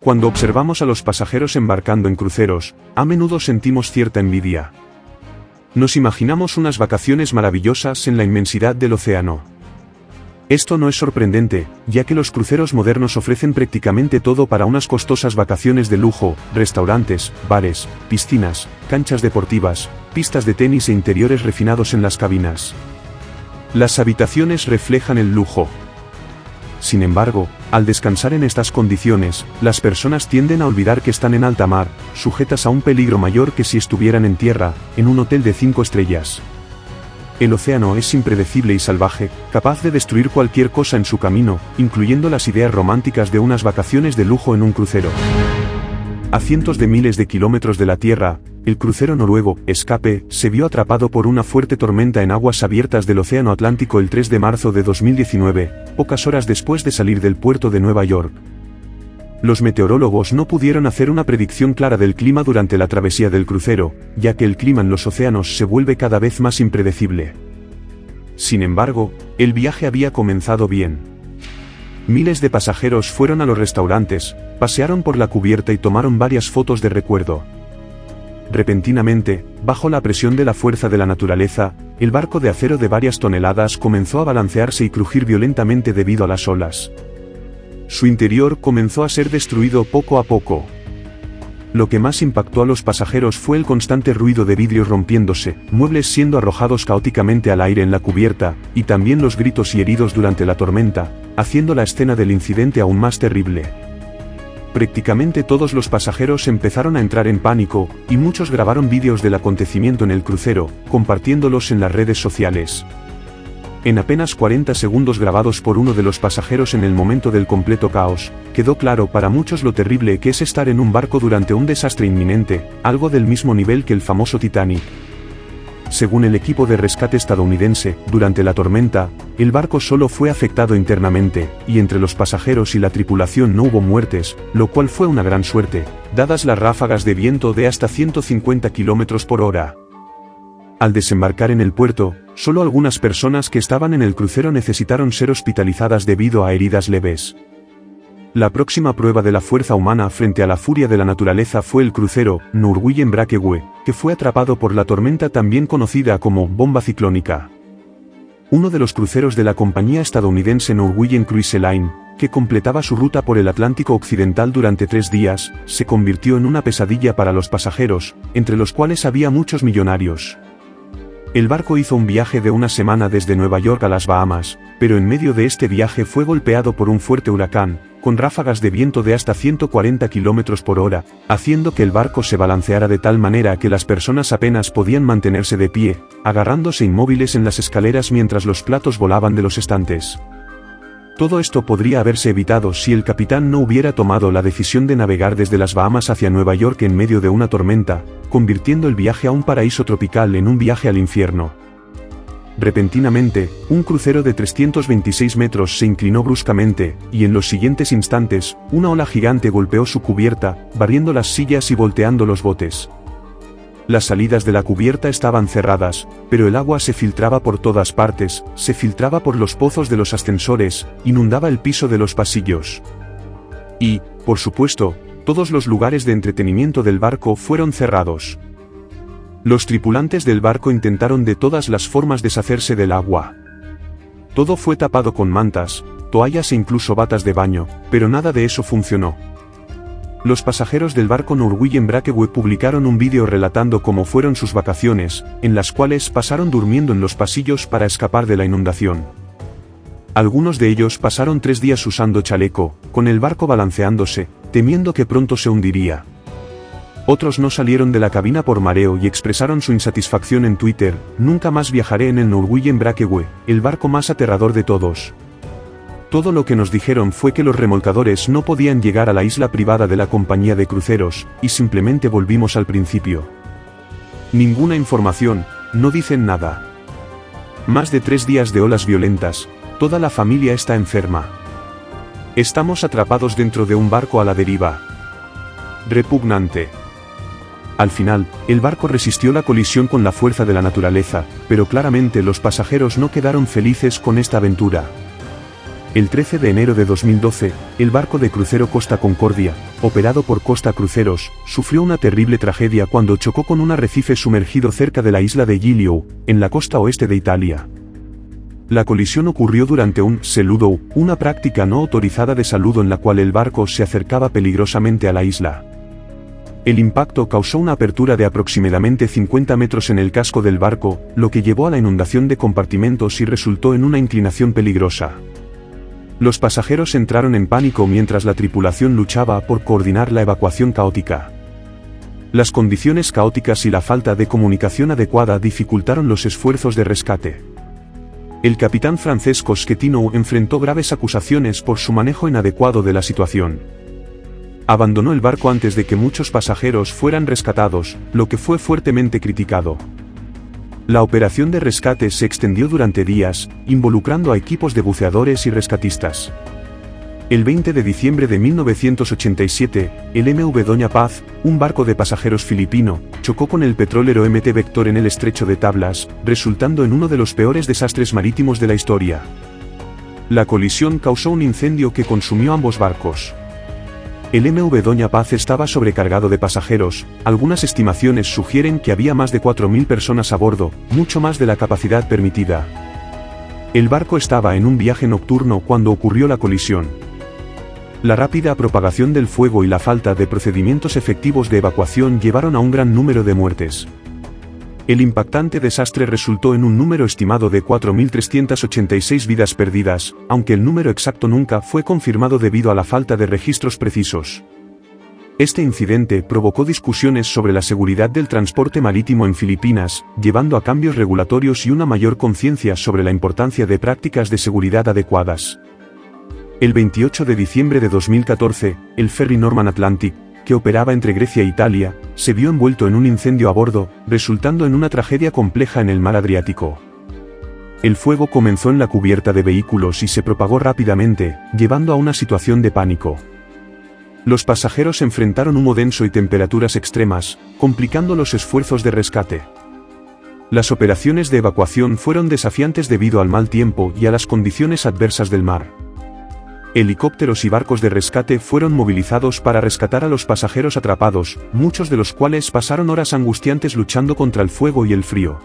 Cuando observamos a los pasajeros embarcando en cruceros, a menudo sentimos cierta envidia. Nos imaginamos unas vacaciones maravillosas en la inmensidad del océano. Esto no es sorprendente, ya que los cruceros modernos ofrecen prácticamente todo para unas costosas vacaciones de lujo: restaurantes, bares, piscinas, canchas deportivas, pistas de tenis e interiores refinados en las cabinas. Las habitaciones reflejan el lujo. Sin embargo, al descansar en estas condiciones, las personas tienden a olvidar que están en alta mar, sujetas a un peligro mayor que si estuvieran en tierra, en un hotel de 5 estrellas. El océano es impredecible y salvaje, capaz de destruir cualquier cosa en su camino, incluyendo las ideas románticas de unas vacaciones de lujo en un crucero. A cientos de miles de kilómetros de la Tierra, el crucero noruego Escape se vio atrapado por una fuerte tormenta en aguas abiertas del Océano Atlántico el 3 de marzo de 2019, pocas horas después de salir del puerto de Nueva York. Los meteorólogos no pudieron hacer una predicción clara del clima durante la travesía del crucero, ya que el clima en los océanos se vuelve cada vez más impredecible. Sin embargo, el viaje había comenzado bien. Miles de pasajeros fueron a los restaurantes, pasearon por la cubierta y tomaron varias fotos de recuerdo. Repentinamente, bajo la presión de la fuerza de la naturaleza, el barco de acero de varias toneladas comenzó a balancearse y crujir violentamente debido a las olas. Su interior comenzó a ser destruido poco a poco. Lo que más impactó a los pasajeros fue el constante ruido de vidrios rompiéndose, muebles siendo arrojados caóticamente al aire en la cubierta, y también los gritos y heridos durante la tormenta, haciendo la escena del incidente aún más terrible. Prácticamente todos los pasajeros empezaron a entrar en pánico, y muchos grabaron vídeos del acontecimiento en el crucero, compartiéndolos en las redes sociales. En apenas 40 segundos grabados por uno de los pasajeros en el momento del completo caos, quedó claro para muchos lo terrible que es estar en un barco durante un desastre inminente, algo del mismo nivel que el famoso Titanic. Según el equipo de rescate estadounidense, durante la tormenta, el barco solo fue afectado internamente, y entre los pasajeros y la tripulación no hubo muertes, lo cual fue una gran suerte, dadas las ráfagas de viento de hasta 150 km por hora. Al desembarcar en el puerto, solo algunas personas que estaban en el crucero necesitaron ser hospitalizadas debido a heridas leves. La próxima prueba de la fuerza humana frente a la furia de la naturaleza fue el crucero Norwegian Breakaway, que fue atrapado por la tormenta también conocida como bomba ciclónica. Uno de los cruceros de la compañía estadounidense Norwegian Cruise Line, que completaba su ruta por el Atlántico Occidental durante 3 días, se convirtió en una pesadilla para los pasajeros, entre los cuales había muchos millonarios. El barco hizo un viaje de una semana desde Nueva York a las Bahamas, pero en medio de este viaje fue golpeado por un fuerte huracán, con ráfagas de viento de hasta 140 km por hora, haciendo que el barco se balanceara de tal manera que las personas apenas podían mantenerse de pie, agarrándose inmóviles en las escaleras mientras los platos volaban de los estantes. Todo esto podría haberse evitado si el capitán no hubiera tomado la decisión de navegar desde las Bahamas hacia Nueva York en medio de una tormenta, convirtiendo el viaje a un paraíso tropical en un viaje al infierno. Repentinamente, un crucero de 326 metros se inclinó bruscamente, y en los siguientes instantes, una ola gigante golpeó su cubierta, barriendo las sillas y volteando los botes. Las salidas de la cubierta estaban cerradas, pero el agua se filtraba por todas partes, se filtraba por los pozos de los ascensores, inundaba el piso de los pasillos. Y, por supuesto, todos los lugares de entretenimiento del barco fueron cerrados. Los tripulantes del barco intentaron de todas las formas deshacerse del agua. Todo fue tapado con mantas, toallas e incluso batas de baño, pero nada de eso funcionó. Los pasajeros del barco Norwegian Breakaway publicaron un vídeo relatando cómo fueron sus vacaciones, en las cuales pasaron durmiendo en los pasillos para escapar de la inundación. Algunos de ellos pasaron 3 días usando chaleco, con el barco balanceándose, temiendo que pronto se hundiría. Otros no salieron de la cabina por mareo y expresaron su insatisfacción en Twitter: "Nunca más viajaré en el Norwegian Breakaway, el barco más aterrador de todos". Todo lo que nos dijeron fue que los remolcadores no podían llegar a la isla privada de la compañía de cruceros, y simplemente volvimos al principio. Ninguna información, no dicen nada. Más de 3 días de olas violentas, toda la familia está enferma. Estamos atrapados dentro de un barco a la deriva. Repugnante. Al final, el barco resistió la colisión con la fuerza de la naturaleza, pero claramente los pasajeros no quedaron felices con esta aventura. El 13 de enero de 2012, el barco de crucero Costa Concordia, operado por Costa Cruceros, sufrió una terrible tragedia cuando chocó con un arrecife sumergido cerca de la isla de Giglio, en la costa oeste de Italia. La colisión ocurrió durante un saludo, una práctica no autorizada de saludo en la cual el barco se acercaba peligrosamente a la isla. El impacto causó una apertura de aproximadamente 50 metros en el casco del barco, lo que llevó a la inundación de compartimentos y resultó en una inclinación peligrosa. Los pasajeros entraron en pánico mientras la tripulación luchaba por coordinar la evacuación caótica. Las condiciones caóticas y la falta de comunicación adecuada dificultaron los esfuerzos de rescate. El capitán Francesco Schettino enfrentó graves acusaciones por su manejo inadecuado de la situación. Abandonó el barco antes de que muchos pasajeros fueran rescatados, lo que fue fuertemente criticado. La operación de rescate se extendió durante días, involucrando a equipos de buceadores y rescatistas. El 20 de diciembre de 1987, el MV Doña Paz, un barco de pasajeros filipino, chocó con el petrolero MT Vector en el estrecho de Tablas, resultando en uno de los peores desastres marítimos de la historia. La colisión causó un incendio que consumió ambos barcos. El MV Doña Paz estaba sobrecargado de pasajeros, algunas estimaciones sugieren que había más de 4.000 personas a bordo, mucho más de la capacidad permitida. El barco estaba en un viaje nocturno cuando ocurrió la colisión. La rápida propagación del fuego y la falta de procedimientos efectivos de evacuación llevaron a un gran número de muertes. El impactante desastre resultó en un número estimado de 4.386 vidas perdidas, aunque el número exacto nunca fue confirmado debido a la falta de registros precisos. Este incidente provocó discusiones sobre la seguridad del transporte marítimo en Filipinas, llevando a cambios regulatorios y una mayor conciencia sobre la importancia de prácticas de seguridad adecuadas. El 28 de diciembre de 2014, el ferry Norman Atlantic, que operaba entre Grecia e Italia, se vio envuelto en un incendio a bordo, resultando en una tragedia compleja en el mar Adriático. El fuego comenzó en la cubierta de vehículos y se propagó rápidamente, llevando a una situación de pánico. Los pasajeros enfrentaron humo denso y temperaturas extremas, complicando los esfuerzos de rescate. Las operaciones de evacuación fueron desafiantes debido al mal tiempo y a las condiciones adversas del mar. Helicópteros y barcos de rescate fueron movilizados para rescatar a los pasajeros atrapados, muchos de los cuales pasaron horas angustiantes luchando contra el fuego y el frío.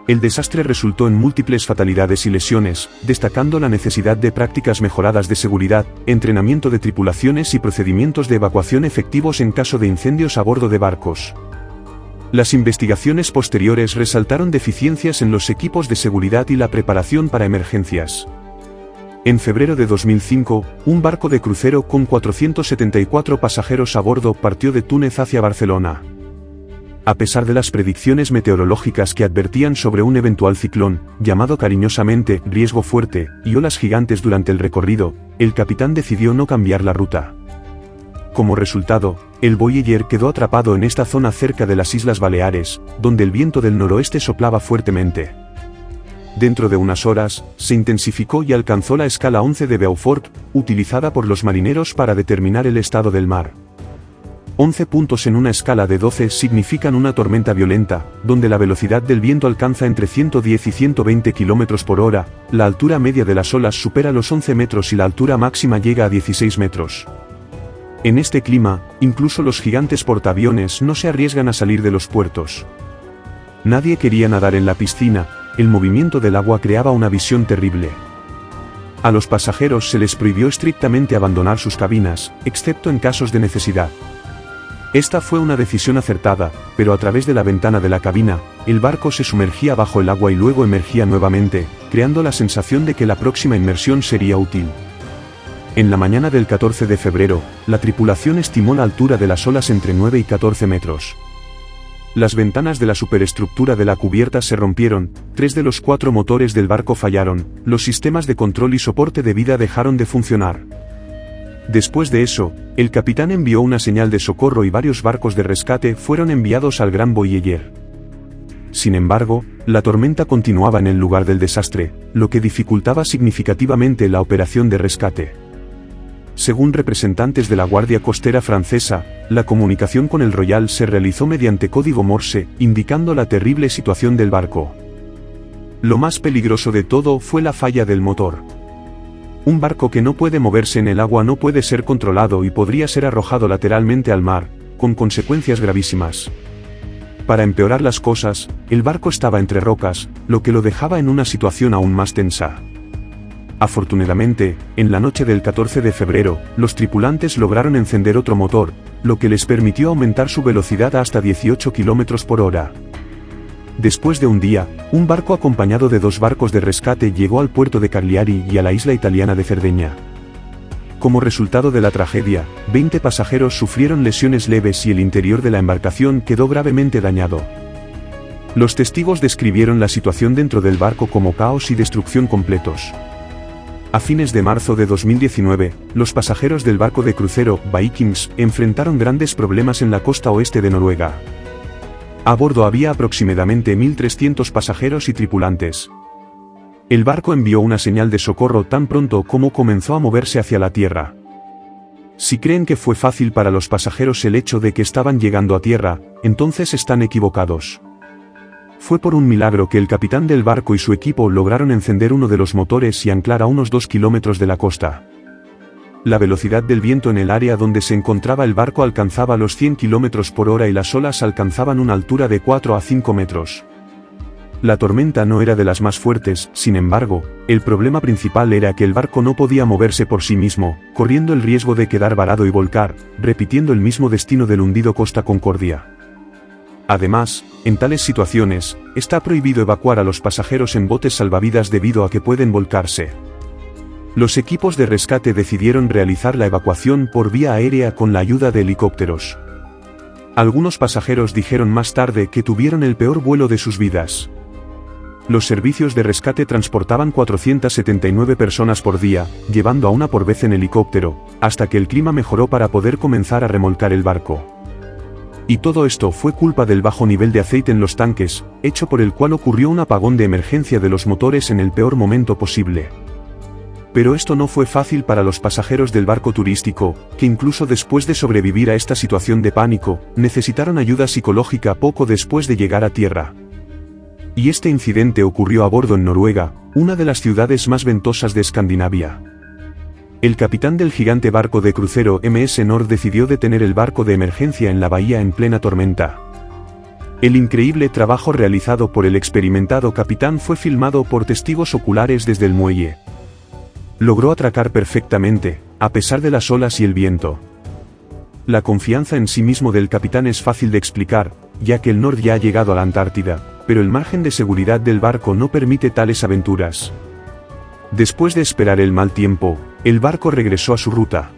El desastre resultó en múltiples fatalidades y lesiones, destacando la necesidad de prácticas mejoradas de seguridad, entrenamiento de tripulaciones y procedimientos de evacuación efectivos en caso de incendios a bordo de barcos. Las investigaciones posteriores resaltaron deficiencias en los equipos de seguridad y la preparación para emergencias. En febrero de 2005, un barco de crucero con 474 pasajeros a bordo partió de Túnez hacia Barcelona. A pesar de las predicciones meteorológicas que advertían sobre un eventual ciclón, llamado cariñosamente riesgo fuerte, y olas gigantes durante el recorrido, el capitán decidió no cambiar la ruta. Como resultado, el Voyager quedó atrapado en esta zona cerca de las Islas Baleares, donde el viento del noroeste soplaba fuertemente. Dentro de unas horas, se intensificó y alcanzó la escala 11 de Beaufort, utilizada por los marineros para determinar el estado del mar. 11 puntos en una escala de 12 significan una tormenta violenta, donde la velocidad del viento alcanza entre 110 y 120 km por hora, la altura media de las olas supera los 11 metros y la altura máxima llega a 16 metros. En este clima, incluso los gigantes portaaviones no se arriesgan a salir de los puertos. Nadie quería nadar en la piscina. El movimiento del agua creaba una visión terrible. A los pasajeros se les prohibió estrictamente abandonar sus cabinas, excepto en casos de necesidad. Esta fue una decisión acertada, pero a través de la ventana de la cabina, el barco se sumergía bajo el agua y luego emergía nuevamente, creando la sensación de que la próxima inmersión sería útil. En la mañana del 14 de febrero, la tripulación estimó la altura de las olas entre 9 y 14 metros. Las ventanas de la superestructura de la cubierta se rompieron, 3 de los 4 motores del barco fallaron, los sistemas de control y soporte de vida dejaron de funcionar. Después de eso, el capitán envió una señal de socorro y varios barcos de rescate fueron enviados al Gran Voyager. Sin embargo, la tormenta continuaba en el lugar del desastre, lo que dificultaba significativamente la operación de rescate. Según representantes de la Guardia Costera francesa, la comunicación con el Royal se realizó mediante código Morse, indicando la terrible situación del barco. Lo más peligroso de todo fue la falla del motor. Un barco que no puede moverse en el agua no puede ser controlado y podría ser arrojado lateralmente al mar, con consecuencias gravísimas. Para empeorar las cosas, el barco estaba entre rocas, lo que lo dejaba en una situación aún más tensa. Afortunadamente, en la noche del 14 de febrero, los tripulantes lograron encender otro motor, lo que les permitió aumentar su velocidad hasta 18 km por hora. Después de un día, un barco acompañado de 2 barcos de rescate llegó al puerto de Cagliari y a la isla italiana de Cerdeña. Como resultado de la tragedia, 20 pasajeros sufrieron lesiones leves y el interior de la embarcación quedó gravemente dañado. Los testigos describieron la situación dentro del barco como caos y destrucción completos. A fines de marzo de 2019, los pasajeros del barco de crucero Vikings enfrentaron grandes problemas en la costa oeste de Noruega. A bordo había aproximadamente 1.300 pasajeros y tripulantes. El barco envió una señal de socorro tan pronto como comenzó a moverse hacia la tierra. Si creen que fue fácil para los pasajeros el hecho de que estaban llegando a tierra, entonces están equivocados. Fue por un milagro que el capitán del barco y su equipo lograron encender uno de los motores y anclar a unos 2 kilómetros de la costa. La velocidad del viento en el área donde se encontraba el barco alcanzaba los 100 km por hora y las olas alcanzaban una altura de 4 a 5 metros. La tormenta no era de las más fuertes, sin embargo, el problema principal era que el barco no podía moverse por sí mismo, corriendo el riesgo de quedar varado y volcar, repitiendo el mismo destino del hundido Costa Concordia. Además, en tales situaciones, está prohibido evacuar a los pasajeros en botes salvavidas debido a que pueden volcarse. Los equipos de rescate decidieron realizar la evacuación por vía aérea con la ayuda de helicópteros. Algunos pasajeros dijeron más tarde que tuvieron el peor vuelo de sus vidas. Los servicios de rescate transportaban 479 personas por día, llevando a una por vez en helicóptero, hasta que el clima mejoró para poder comenzar a remolcar el barco. Y todo esto fue culpa del bajo nivel de aceite en los tanques, hecho por el cual ocurrió un apagón de emergencia de los motores en el peor momento posible. Pero esto no fue fácil para los pasajeros del barco turístico, que incluso después de sobrevivir a esta situación de pánico, necesitaron ayuda psicológica poco después de llegar a tierra. Y este incidente ocurrió a bordo en Noruega, una de las ciudades más ventosas de Escandinavia. El capitán del gigante barco de crucero MS Nord decidió detener el barco de emergencia en la bahía en plena tormenta. El increíble trabajo realizado por el experimentado capitán fue filmado por testigos oculares desde el muelle. Logró atracar perfectamente, a pesar de las olas y el viento. La confianza en sí mismo del capitán es fácil de explicar, ya que el Nord ya ha llegado a la Antártida, pero el margen de seguridad del barco no permite tales aventuras. Después de esperar el mal tiempo, el barco regresó a su ruta.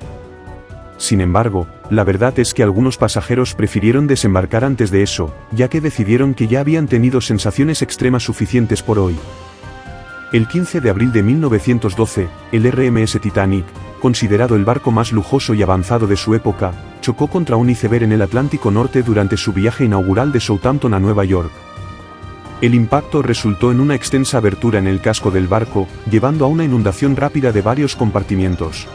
Sin embargo, la verdad es que algunos pasajeros prefirieron desembarcar antes de eso, ya que decidieron que ya habían tenido sensaciones extremas suficientes por hoy. El 15 de abril de 1912, el RMS Titanic, considerado el barco más lujoso y avanzado de su época, chocó contra un iceberg en el Atlántico Norte durante su viaje inaugural de Southampton a Nueva York. El impacto resultó en una extensa abertura en el casco del barco, llevando a una inundación rápida de varios compartimientos.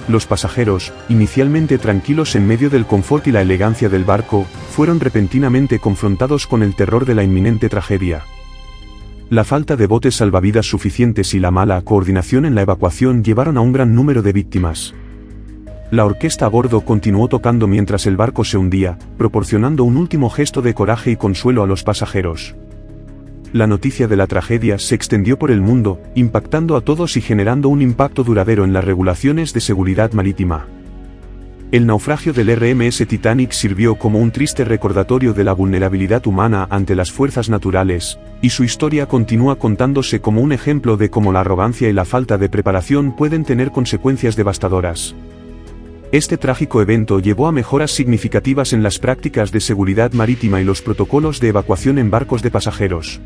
Los pasajeros, inicialmente tranquilos en medio del confort y la elegancia del barco, fueron repentinamente confrontados con el terror de la inminente tragedia. La falta de botes salvavidas suficientes y la mala coordinación en la evacuación llevaron a un gran número de víctimas. La orquesta a bordo continuó tocando mientras el barco se hundía, proporcionando un último gesto de coraje y consuelo a los pasajeros. La noticia de la tragedia se extendió por el mundo, impactando a todos y generando un impacto duradero en las regulaciones de seguridad marítima. El naufragio del RMS Titanic sirvió como un triste recordatorio de la vulnerabilidad humana ante las fuerzas naturales, y su historia continúa contándose como un ejemplo de cómo la arrogancia y la falta de preparación pueden tener consecuencias devastadoras. Este trágico evento llevó a mejoras significativas en las prácticas de seguridad marítima y los protocolos de evacuación en barcos de pasajeros.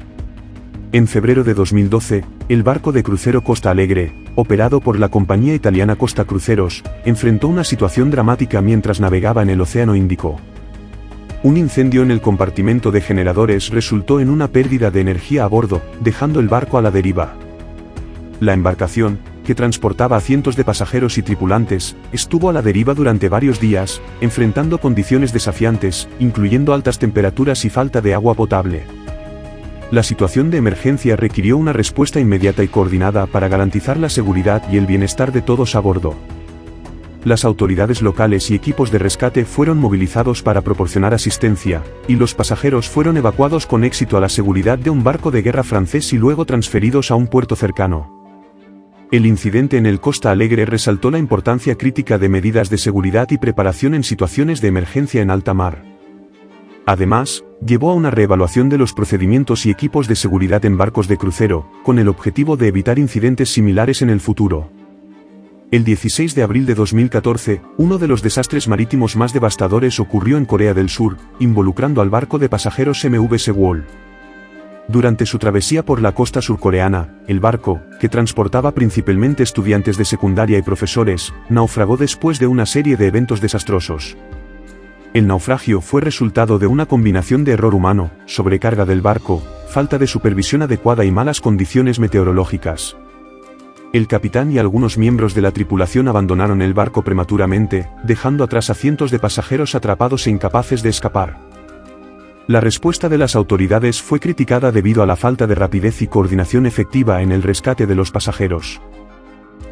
En febrero de 2012, el barco de crucero Costa Alegre, operado por la compañía italiana Costa Cruceros, enfrentó una situación dramática mientras navegaba en el Océano Índico. Un incendio en el compartimento de generadores resultó en una pérdida de energía a bordo, dejando el barco a la deriva. La embarcación, que transportaba a cientos de pasajeros y tripulantes, estuvo a la deriva durante varios días, enfrentando condiciones desafiantes, incluyendo altas temperaturas y falta de agua potable. La situación de emergencia requirió una respuesta inmediata y coordinada para garantizar la seguridad y el bienestar de todos a bordo. Las autoridades locales y equipos de rescate fueron movilizados para proporcionar asistencia, y los pasajeros fueron evacuados con éxito a la seguridad de un barco de guerra francés y luego transferidos a un puerto cercano. El incidente en el Costa Alegre resaltó la importancia crítica de medidas de seguridad y preparación en situaciones de emergencia en alta mar. Además, llevó a una reevaluación de los procedimientos y equipos de seguridad en barcos de crucero, con el objetivo de evitar incidentes similares en el futuro. El 16 de abril de 2014, uno de los desastres marítimos más devastadores ocurrió en Corea del Sur, involucrando al barco de pasajeros MV Sewol. Durante su travesía por la costa surcoreana, el barco, que transportaba principalmente estudiantes de secundaria y profesores, naufragó después de una serie de eventos desastrosos. El naufragio fue resultado de una combinación de error humano, sobrecarga del barco, falta de supervisión adecuada y malas condiciones meteorológicas. El capitán y algunos miembros de la tripulación abandonaron el barco prematuramente, dejando atrás a cientos de pasajeros atrapados e incapaces de escapar. La respuesta de las autoridades fue criticada debido a la falta de rapidez y coordinación efectiva en el rescate de los pasajeros.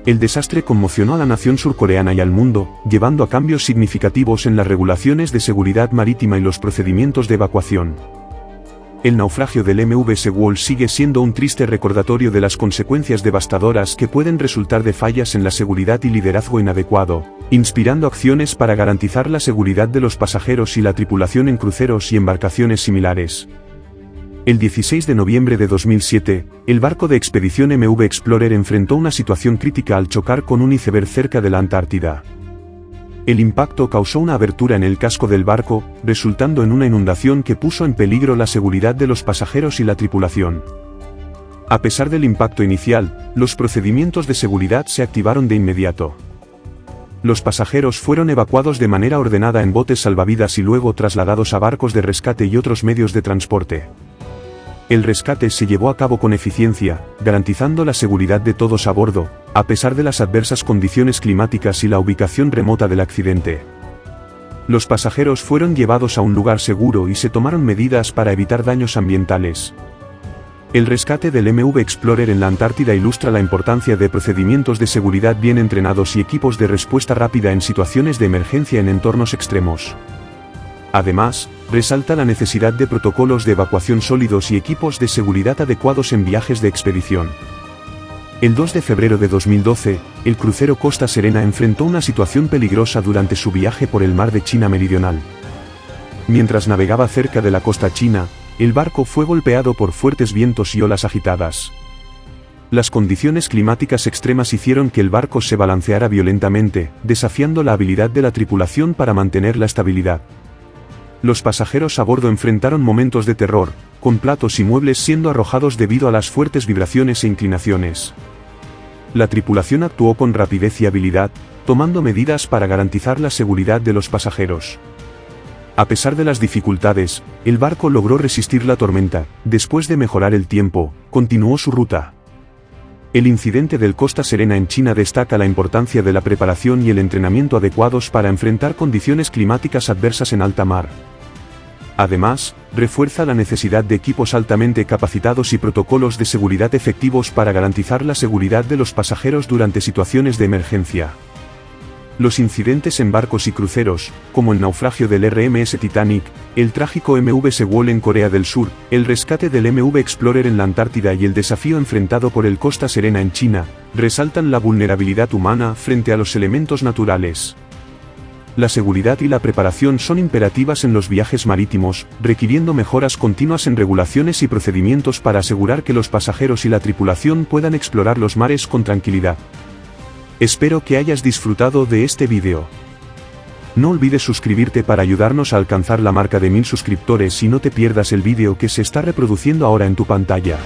El desastre conmocionó a la nación surcoreana y al mundo, llevando a cambios significativos en las regulaciones de seguridad marítima y los procedimientos de evacuación. El naufragio del MV Sewol sigue siendo un triste recordatorio de las consecuencias devastadoras que pueden resultar de fallas en la seguridad y liderazgo inadecuado, inspirando acciones para garantizar la seguridad de los pasajeros y la tripulación en cruceros y embarcaciones similares. El 16 de noviembre de 2007, el barco de expedición MV Explorer enfrentó una situación crítica al chocar con un iceberg cerca de la Antártida. El impacto causó una abertura en el casco del barco, resultando en una inundación que puso en peligro la seguridad de los pasajeros y la tripulación. A pesar del impacto inicial, los procedimientos de seguridad se activaron de inmediato. Los pasajeros fueron evacuados de manera ordenada en botes salvavidas y luego trasladados a barcos de rescate y otros medios de transporte. El rescate se llevó a cabo con eficiencia, garantizando la seguridad de todos a bordo, a pesar de las adversas condiciones climáticas y la ubicación remota del accidente. Los pasajeros fueron llevados a un lugar seguro y se tomaron medidas para evitar daños ambientales. El rescate del MV Explorer en la Antártida ilustra la importancia de procedimientos de seguridad bien entrenados y equipos de respuesta rápida en situaciones de emergencia en entornos extremos. Además, resalta la necesidad de protocolos de evacuación sólidos y equipos de seguridad adecuados en viajes de expedición. El 2 de febrero de 2012, el crucero Costa Serena enfrentó una situación peligrosa durante su viaje por el mar de China Meridional. Mientras navegaba cerca de la costa china, el barco fue golpeado por fuertes vientos y olas agitadas. Las condiciones climáticas extremas hicieron que el barco se balanceara violentamente, desafiando la habilidad de la tripulación para mantener la estabilidad. Los pasajeros a bordo enfrentaron momentos de terror, con platos y muebles siendo arrojados debido a las fuertes vibraciones e inclinaciones. La tripulación actuó con rapidez y habilidad, tomando medidas para garantizar la seguridad de los pasajeros. A pesar de las dificultades, el barco logró resistir la tormenta. Después de mejorar el tiempo, continuó su ruta. El incidente del Costa Serena en China destaca la importancia de la preparación y el entrenamiento adecuados para enfrentar condiciones climáticas adversas en alta mar. Además, refuerza la necesidad de equipos altamente capacitados y protocolos de seguridad efectivos para garantizar la seguridad de los pasajeros durante situaciones de emergencia. Los incidentes en barcos y cruceros, como el naufragio del RMS Titanic, el trágico MV Sewol en Corea del Sur, el rescate del MV Explorer en la Antártida y el desafío enfrentado por el Costa Serena en China, resaltan la vulnerabilidad humana frente a los elementos naturales. La seguridad y la preparación son imperativas en los viajes marítimos, requiriendo mejoras continuas en regulaciones y procedimientos para asegurar que los pasajeros y la tripulación puedan explorar los mares con tranquilidad. Espero que hayas disfrutado de este vídeo. No olvides suscribirte para ayudarnos a alcanzar la marca de 1000 suscriptores y no te pierdas el vídeo que se está reproduciendo ahora en tu pantalla.